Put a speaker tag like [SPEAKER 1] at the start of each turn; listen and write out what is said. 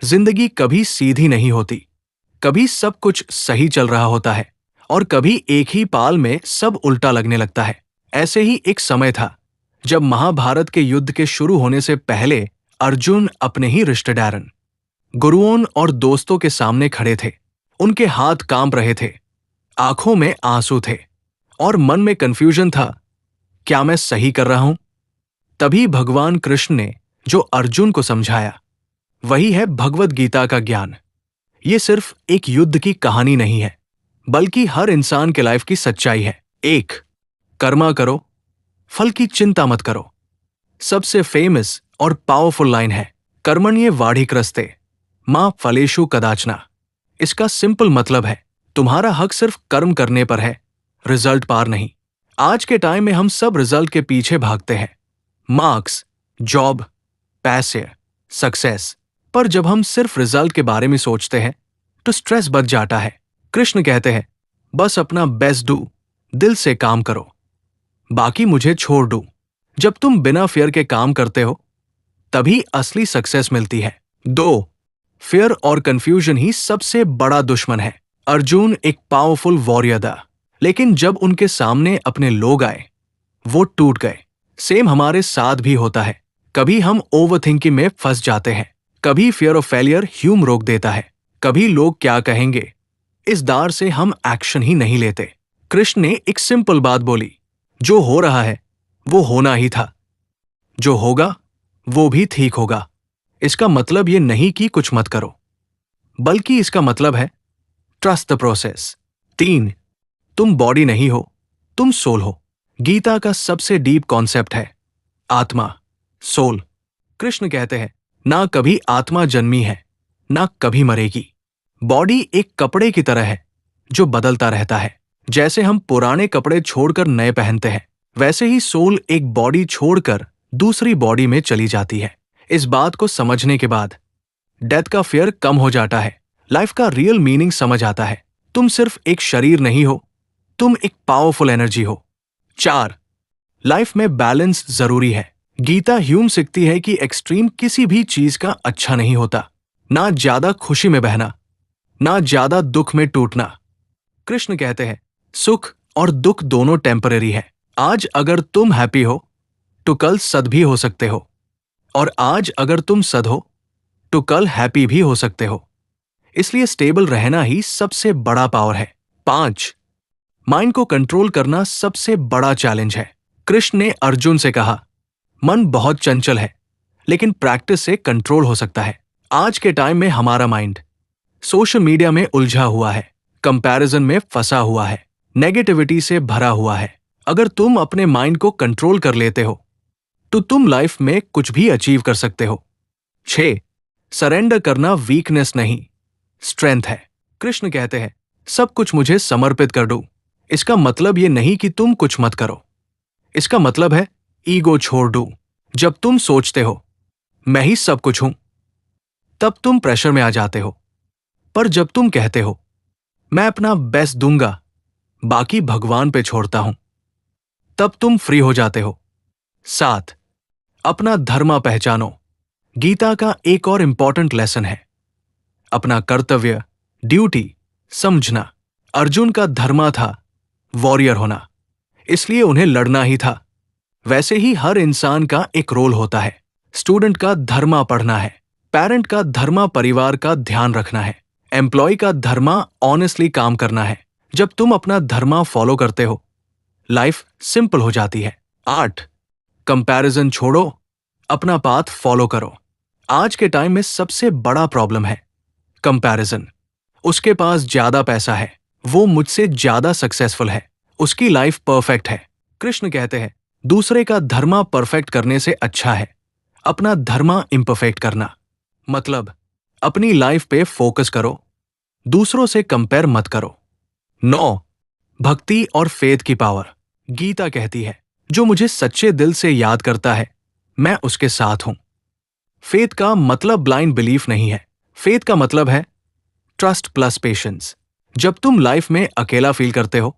[SPEAKER 1] जिंदगी कभी सीधी नहीं होती, कभी सब कुछ सही चल रहा होता है और कभी एक ही पाल में सब उल्टा लगने लगता है। ऐसे ही एक समय था जब महाभारत के युद्ध के शुरू होने से पहले अर्जुन अपने ही रिश्तेदारों, गुरुओं और दोस्तों के सामने खड़े थे। उनके हाथ कांप रहे थे, आंखों में आंसू थे और मन में कंफ्यूजन था, क्या मैं सही कर रहा हूं? तभी भगवान कृष्ण ने जो अर्जुन को समझाया, वही है भगवद गीता का ज्ञान। ये सिर्फ एक युद्ध की कहानी नहीं है, बल्कि हर इंसान के लाइफ की सच्चाई है। एक, कर्मा करो, फल की चिंता मत करो। सबसे फेमस और पावरफुल लाइन है, कर्मण्ये वाधिकृते मां फलेषु कदाचन। इसका सिंपल मतलब है, तुम्हारा हक सिर्फ कर्म करने पर है, रिजल्ट पार नहीं। आज के टाइम में हम सब रिजल्ट के पीछे भागते हैं, मार्क्स, जॉब, पैसे, सक्सेस। पर जब हम सिर्फ रिजल्ट के बारे में सोचते हैं तो स्ट्रेस बढ़ जाता है। कृष्ण कहते हैं, बस अपना बेस्ट डू, दिल से काम करो, बाकी मुझे छोड़ दो। जब तुम बिना फियर के काम करते हो तभी असली सक्सेस मिलती है। दो, फियर और कंफ्यूजन ही सबसे बड़ा दुश्मन है। अर्जुन एक पावरफुल वॉरियर था, लेकिन जब उनके सामने अपने लोग आए वो टूट गए। सेम हमारे साथ भी होता है, कभी हम ओवरथिंकिंग में फंस जाते हैं, कभी फियर ऑफ फेलियर ह्यूम रोक देता है, कभी लोग क्या कहेंगे, इस डर से हम एक्शन ही नहीं लेते। कृष्ण ने एक सिंपल बात बोली, जो हो रहा है वो होना ही था, जो होगा वो भी ठीक होगा। इसका मतलब ये नहीं कि कुछ मत करो, बल्कि इसका मतलब है ट्रस्ट द प्रोसेस। तीन, तुम बॉडी नहीं हो, तुम सोल हो। गीता का सबसे डीप कॉन्सेप्ट है आत्मा, सोल। कृष्ण कहते हैं, ना कभी आत्मा जन्मी है, ना कभी मरेगी। बॉडी एक कपड़े की तरह है जो बदलता रहता है। जैसे हम पुराने कपड़े छोड़कर नए पहनते हैं, वैसे ही सोल एक बॉडी छोड़कर दूसरी बॉडी में चली जाती है। इस बात को समझने के बाद डेथ का फियर कम हो जाता है, लाइफ का रियल मीनिंग समझ आता है। तुम सिर्फ एक शरीर नहीं हो, तुम एक पावरफुल एनर्जी हो। चार, लाइफ में बैलेंस जरूरी है। गीता ह्यूम सीखती है कि एक्सट्रीम किसी भी चीज का अच्छा नहीं होता, ना ज्यादा खुशी में बहना, ना ज्यादा दुख में टूटना। कृष्ण कहते हैं, सुख और दुख दोनों टेम्पररी है। आज अगर तुम हैप्पी हो तो कल सद भी हो सकते हो, और आज अगर तुम सद हो तो कल हैप्पी भी हो सकते हो। इसलिए स्टेबल रहना ही सबसे बड़ा पावर है। पांच, माइंड को कंट्रोल करना सबसे बड़ा चैलेंज है। कृष्ण ने अर्जुन से कहा, मन बहुत चंचल है, लेकिन प्रैक्टिस से कंट्रोल हो सकता है। आज के टाइम में हमारा माइंड सोशल मीडिया में उलझा हुआ है, कंपैरिजन में फंसा हुआ है, नेगेटिविटी से भरा हुआ है। अगर तुम अपने माइंड को कंट्रोल कर लेते हो तो तुम लाइफ में कुछ भी अचीव कर सकते हो। 6, सरेंडर करना वीकनेस नहीं, स्ट्रेंथ है। कृष्ण कहते हैं, सब कुछ मुझे समर्पित कर दो। इसका मतलब ये नहीं कि तुम कुछ मत करो, इसका मतलब है ईगो छोड़ दो। जब तुम सोचते हो मैं ही सब कुछ हूं, तब तुम प्रेशर में आ जाते हो। पर जब तुम कहते हो मैं अपना बेस्ट दूंगा, बाकी भगवान पे छोड़ता हूं, तब तुम फ्री हो जाते हो। 7, अपना धर्म पहचानो। गीता का एक और इंपॉर्टेंट लेसन है अपना कर्तव्य, ड्यूटी समझना। अर्जुन का धर्म था वॉरियर होना, इसलिए उन्हें लड़ना ही था। वैसे ही हर इंसान का एक रोल होता है। स्टूडेंट का धर्म पढ़ना है, पेरेंट का धर्म परिवार का ध्यान रखना है, एम्प्लॉय का धर्म ऑनेस्टली काम करना है। जब तुम अपना धर्म फॉलो करते हो, लाइफ सिंपल हो जाती है। 8, कंपैरिजन छोड़ो, अपना पाथ फॉलो करो। आज के टाइम में सबसे बड़ा प्रॉब्लम है कंपैरिजन। उसके पास ज्यादा पैसा है, वो मुझसे ज्यादा सक्सेसफुल है, उसकी लाइफ परफेक्ट है। कृष्ण कहते हैं, दूसरे का धर्म परफेक्ट करने से अच्छा है अपना धर्म इम्परफेक्ट करना। मतलब अपनी लाइफ पे फोकस करो, दूसरों से कंपेयर मत करो। 9, भक्ति और फेथ की पावर। गीता कहती है, जो मुझे सच्चे दिल से याद करता है मैं उसके साथ हूं। फेथ का मतलब ब्लाइंड बिलीफ नहीं है, फेथ का मतलब है ट्रस्ट प्लस पेशेंस। जब तुम लाइफ में अकेला फील करते हो